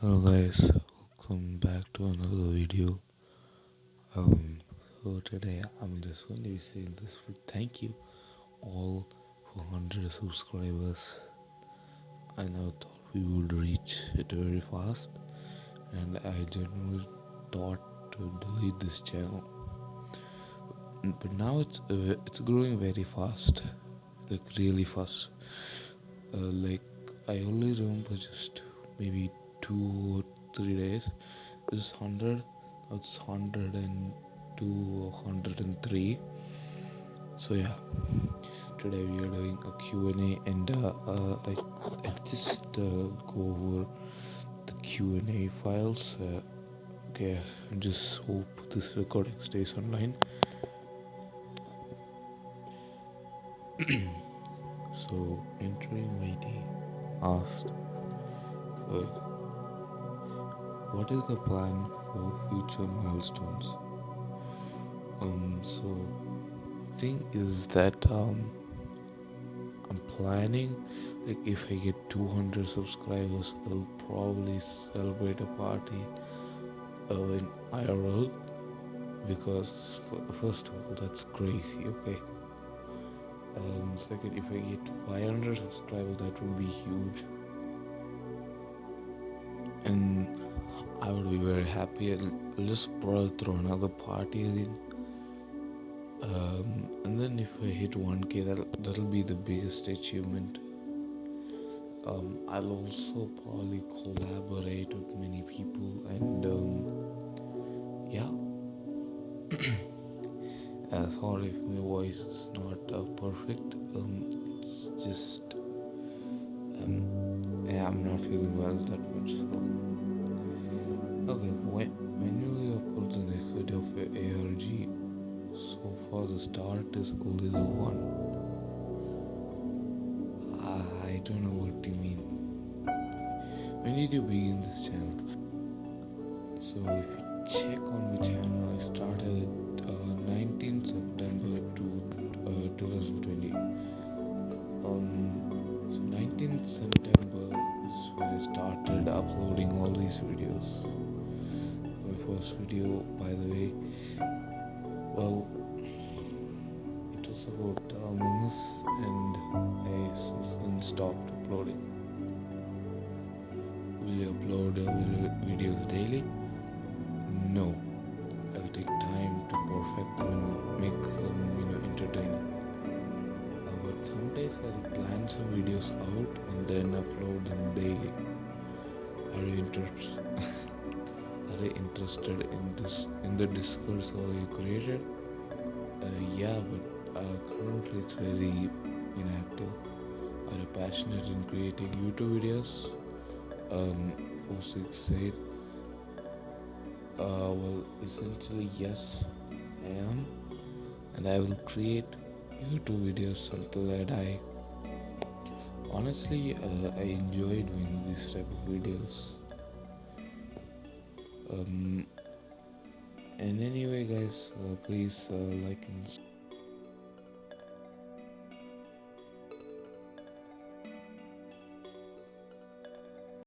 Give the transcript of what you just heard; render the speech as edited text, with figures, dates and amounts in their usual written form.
Hello guys, welcome back to another video. Um, so today I'm just going to be saying this for thank you all for 100 subscribers. I never thought we would reach it very fast, and I genuinely thought to delete this channel. But now it's growing very fast, like really fast. Like I only remember just maybe 2 or 3 days. This 100, now it's 102 or 103. So yeah, today we are doing a Q&A, and I just go over the Q&A files. Okay, I just hope this recording stays online. So entering ID asked, uh, what is the plan for future milestones? So thing is that I'm planning, like if I get 200 subscribers, I'll probably celebrate a party in IRL, because first of all that's crazy. Okay. Second, if I get 500 subscribers, that would be huge, and I would be very happy. I'll just probably throw another party again. And then if I hit 1K, that'll be the biggest achievement. I'll also probably collaborate with many people, and yeah. Sorry if my voice is not perfect. It's just yeah, I'm not feeling well that much. So okay, when will you upload the next video of your ARG? So far the start is only the one. I don't know what you mean. When did you begin this channel? So if you check on my channel, I started 19th September to 2020. So 19th September is when I started uploading all these videos. My first video, by the way, well, it was about Among Us, and I since then stopped uploading. Will you upload videos daily? No. I'll take time to perfect them and make them, entertaining. But some days I'll plan some videos out and then upload them daily. Are you interested? Are you interested in this, in the Discord server you created? Yeah, but currently it's very inactive. Are you passionate in creating YouTube videos? 468. Well, essentially yes, I am, and I will create YouTube videos until I die. Honestly, I enjoy doing this type of videos. And anyway, guys, please like and